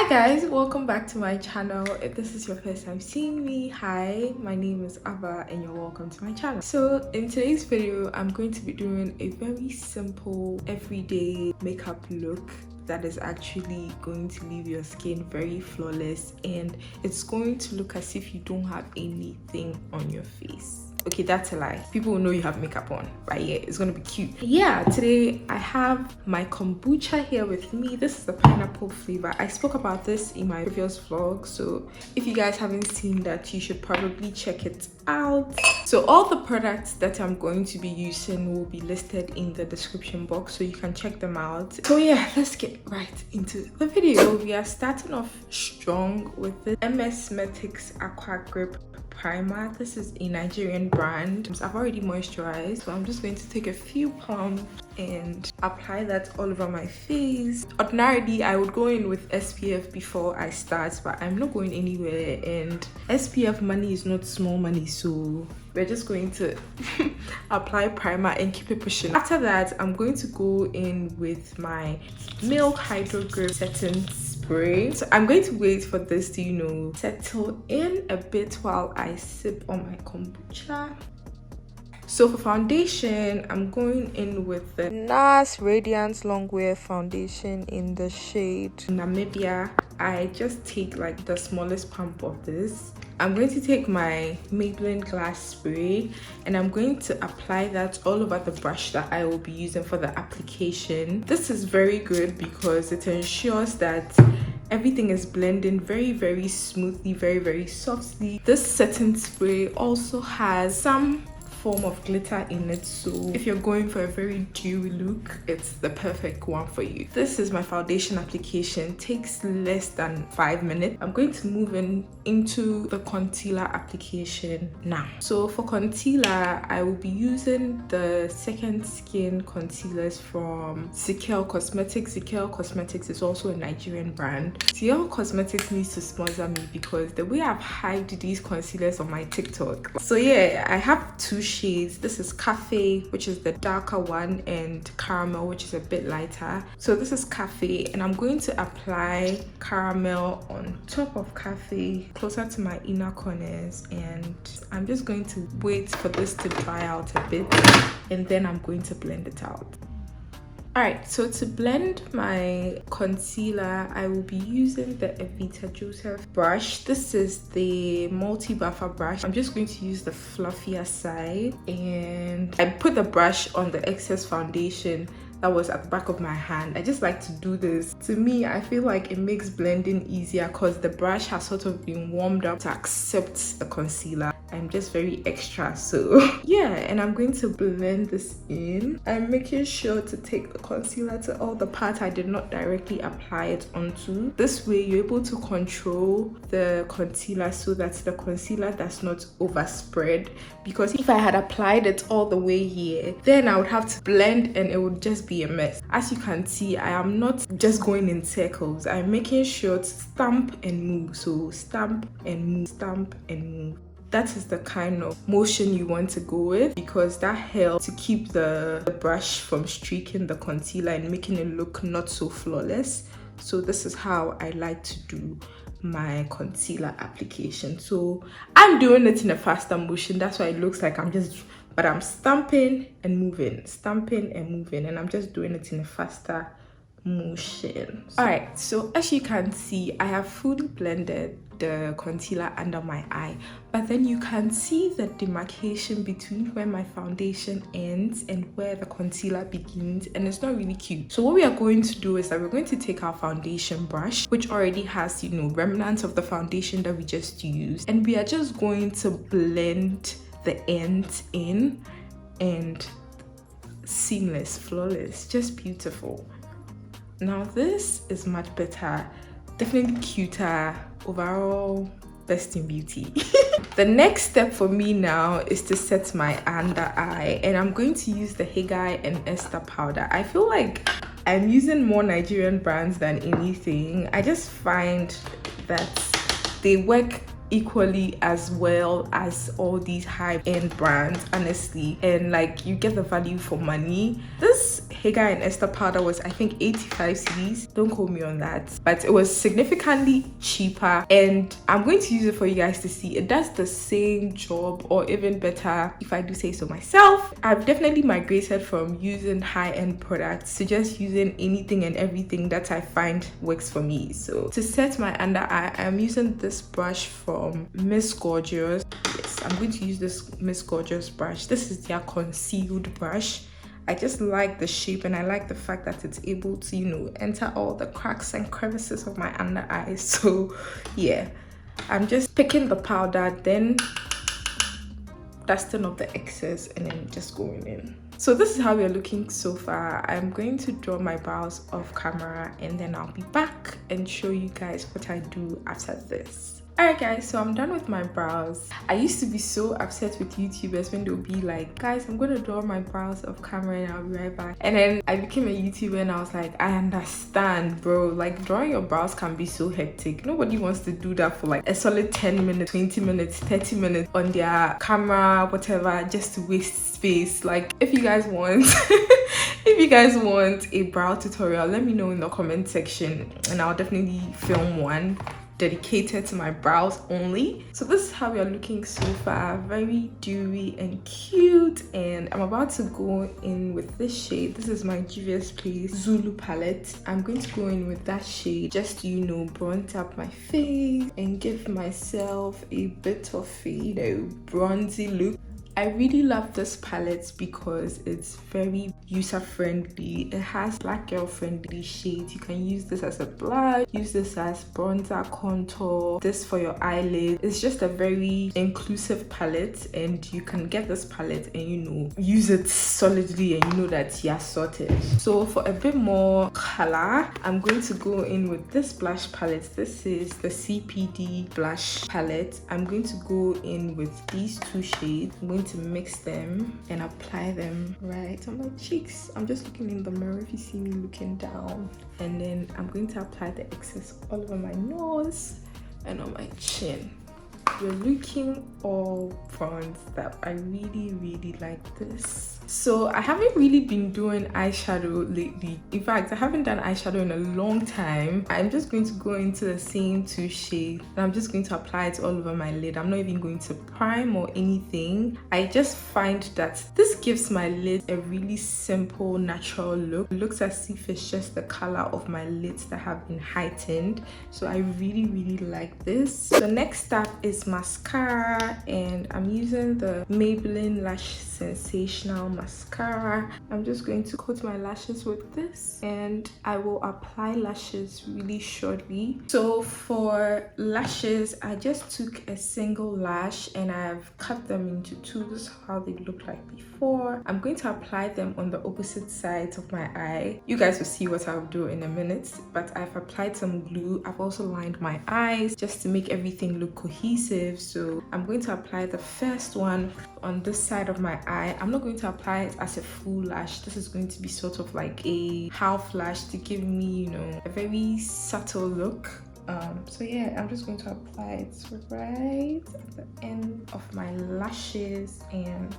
Hi guys, welcome back to my channel. If this is your first time seeing me, hi, my name is Ava and you're welcome to my channel. So in today's video, I'm going to be doing a very simple everyday makeup look that is actually going to leave your skin very flawless, and it's going to look as if you don't have anything on your face. Okay, that's a lie. People will know you have makeup on, but yeah, it's gonna be cute. Yeah, today I have my kombucha here with me. This is the pineapple flavor. I spoke about this in my previous vlog, so if you guys haven't seen that, you should probably check it out. So all the products that I'm going to be using will be listed in the description box, so you can check them out. So yeah, let's get right into the video. We are starting off strong with the Metics Aqua Grip primer. This is a Nigerian brand. I've already moisturized, so I'm just going to take a few pumps and apply that all over my face. Ordinarily I would go in with SPF before I start, but I'm not going anywhere, and SPF money is not small money, so we're just going to apply primer and keep it pushing. After that, I'm going to go in with my Milk Hydro Grip setting spray. So I'm going to wait for this to, settle in a bit while I sip on my kombucha. So for foundation, I'm going in with the NARS Radiance Longwear foundation in the shade Namibia. I just take like the smallest pump of this. I'm going to take my Maybelline glass spray and I'm going to apply that all over the brush that I will be using for the application. This is very good because it ensures that everything is blending very smoothly, very softly. This setting spray also has some form of glitter in it, so if you're going for a very dewy look, it's the perfect one for you. This is my foundation application. Takes less than 5 minutes. I'm going to move into the concealer application now. So for concealer, I will be using the Second Skin concealers from Zikel Cosmetics. Zikel Cosmetics is also a Nigerian brand. Zikel Cosmetics needs to sponsor me because the way I've hyped these concealers on my TikTok. So yeah, I have two shades. This is Cafe, which is the darker one, and Caramel, which is a bit lighter. So this is Cafe, and I'm going to apply Caramel on top of Cafe, closer to my inner corners, and I'm just going to wait for this to dry out a bit, and then I'm going to blend it out. Alright, so to blend my concealer, I will be using the Evita Joseph brush. This is the multi-buffer brush. I'm just going to use the fluffier side, and I put the brush on the excess foundation that was at the back of my hand. I just like to do this. To me, I feel like it makes blending easier because the brush has sort of been warmed up to accept the concealer. I'm just very extra, so yeah, and I'm going to blend this in. I'm making sure to take the concealer to all the parts I did not directly apply it onto. This way you're able to control the concealer so that the concealer does not overspread, because if I had applied it all the way here, then I would have to blend and it would just be a mess. As you can see, I am not just going in circles. I'm making sure to stamp and move. So stamp and move, stamp and move. That is the kind of motion you want to go with, because that helps to keep the brush from streaking the concealer and making it look not so flawless. So this is how I like to do my concealer application. So I'm doing it in a faster motion. That's why it looks like but I'm stamping and moving, stamping and moving, and I'm just doing it in a faster motion. Alright, so as you can see, I have fully blended the concealer under my eye, but then you can see the demarcation between where my foundation ends and where the concealer begins, and it's not really cute. So what we are going to do is that we're going to take our foundation brush, which already has remnants of the foundation that we just used, and we are just going to blend the ends in, and seamless, flawless, just beautiful. Now this is much better, definitely cuter, overall best in beauty. The next step for me now is to set my under eye, and I'm going to use the Hegai and Esther powder. I feel like I'm using more Nigerian brands than anything. I just find that they work equally as well as all these high-end brands, honestly, and like you get the value for money. This Hegai and Esther powder was, I think, 85 cedis. Don't quote me on that, but it was significantly cheaper, and I'm going to use it for you guys to see. It does the same job, or even better, if I do say so myself. I've definitely migrated from using high-end products to just using anything and everything that I find works for me. So to set my under eye, I'm using this brush from Miss Gorgeous. Yes, I'm going to use this Miss Gorgeous brush. This is their concealed brush. I just like the shape, and I like the fact that it's able to, you know, enter all the cracks and crevices of my under eyes. So yeah, I'm just picking the powder, then dusting off the excess, and then just going in. So this is how we're looking so far. I'm going to draw my brows off camera, and then I'll be back and show you guys what I do after this. Alright guys, so I'm done with my brows. I used to be so upset with YouTubers when they'll be like, guys, I'm gonna draw my brows off camera and I'll be right back. And then I became a YouTuber and I was like, I understand, bro. Like, drawing your brows can be so hectic. Nobody wants to do that for like a solid 10 minutes, 20 minutes, 30 minutes on their camera, whatever, just to waste space. Like, if you guys want if you guys want a brow tutorial, let me know in the comment section and I'll definitely film one dedicated to my brows only. So this is how we are looking so far. Very dewy and cute, and I'm about to go in with this shade. This is my Juvias Place Zulu palette. I'm going to go in with that shade just to, you know, bronze up my face and give myself a bit of a, you know, bronzy look. I really love this palette because it's very user-friendly. It has black girl-friendly shades. You can use this as a blush, use this as bronzer, contour, this for your eyelid. It's just a very inclusive palette, and you can get this palette and, you know, use it solidly and you know that you're sorted. So for a bit more color, I'm going to go in with this blush palette. This is the CPD blush palette. I'm going to go in with these two shades. I'm going to mix them and apply them right on my cheeks. I'm just looking in the mirror if you see me looking down, and then I'm going to apply the excess all over my nose and on my chin. We're looking all bronzed up. I really like this. So I haven't really been doing eyeshadow lately. In fact, I haven't done eyeshadow in a long time. I'm just going to go into the same two shades and I'm just going to apply it all over my lid. I'm not even going to prime or anything. I just find that this gives my lid a really simple, natural look. It looks as if it's just the color of my lids that have been heightened. So I really like this. The next step is mascara, and I'm using the Maybelline Lash Sensational mascara. I'm just going to coat my lashes with this, and I will apply lashes really shortly. So for lashes, I just took a single lash and I've cut them into two. This is how they look like before. I'm going to apply them on the opposite sides of my eye. You guys will see what I'll do in a minute, but I've applied some glue. I've also lined my eyes just to make everything look cohesive. So I'm going to apply the first one on this side of my eye. I'm not going to apply it as a full lash. This is going to be sort of like a half lash to give me, you know, a very subtle look. So yeah, I'm just going to apply it right at the end of my lashes, and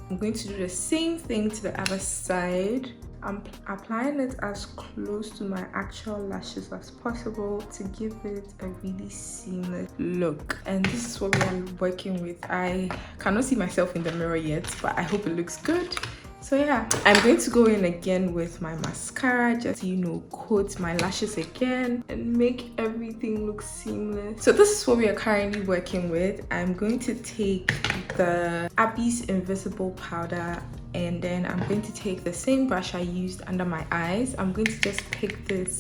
I'm going to do the same thing to the other side. I'm applying it as close to my actual lashes as possible to give it a really seamless look. And this is what we are working with. I cannot see myself in the mirror yet, but I hope it looks good. So yeah, I'm going to go in again with my mascara just to, you know, coat my lashes again and make everything look seamless. So this is what we are currently working with. I'm going to take the Abby's Invisible powder, and then I'm going to take the same brush I used under my eyes. I'm going to just pick this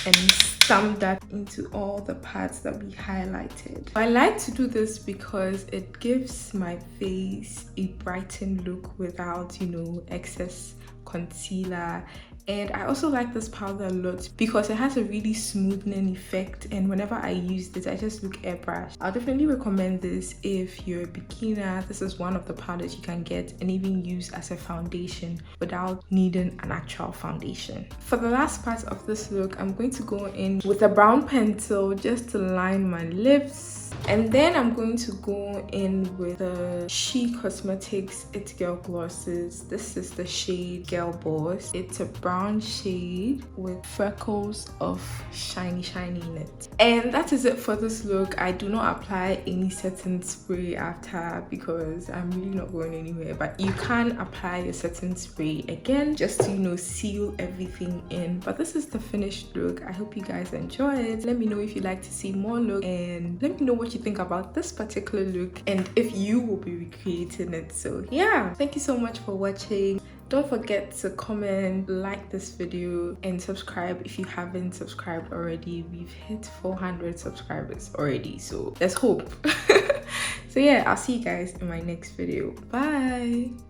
and stamp that into all the parts that we highlighted. I like to do this because it gives my face a brightened look without, you know, excess concealer, And I also like this powder a lot because it has a really smoothing effect, and whenever I use this I just look airbrushed. I'll definitely recommend this if you're a beginner. This is one of the powders you can get and even use as a foundation without needing an actual foundation. For the last part of this look, I'm going to go in with a brown pencil just to line my lips. And then I'm going to go in with the S.H.E Cosmetics It Girl Glosses. This is the shade Girl Boss. It's a brown shade with freckles of shiny in it. And that is it for this look. I do not apply any setting spray after because I'm really not going anywhere. But you can apply your setting spray again just to, you know, seal everything in. But this is the finished look. I hope you guys enjoy it. Let me know if you'd like to see more look, and let me know what you think about this particular look and if you will be recreating it. So yeah, thank you so much for watching. Don't forget to comment, like this video, and subscribe if you haven't subscribed already. We've hit 400 subscribers already, so let's hope. So yeah, I'll see you guys in my next video. Bye.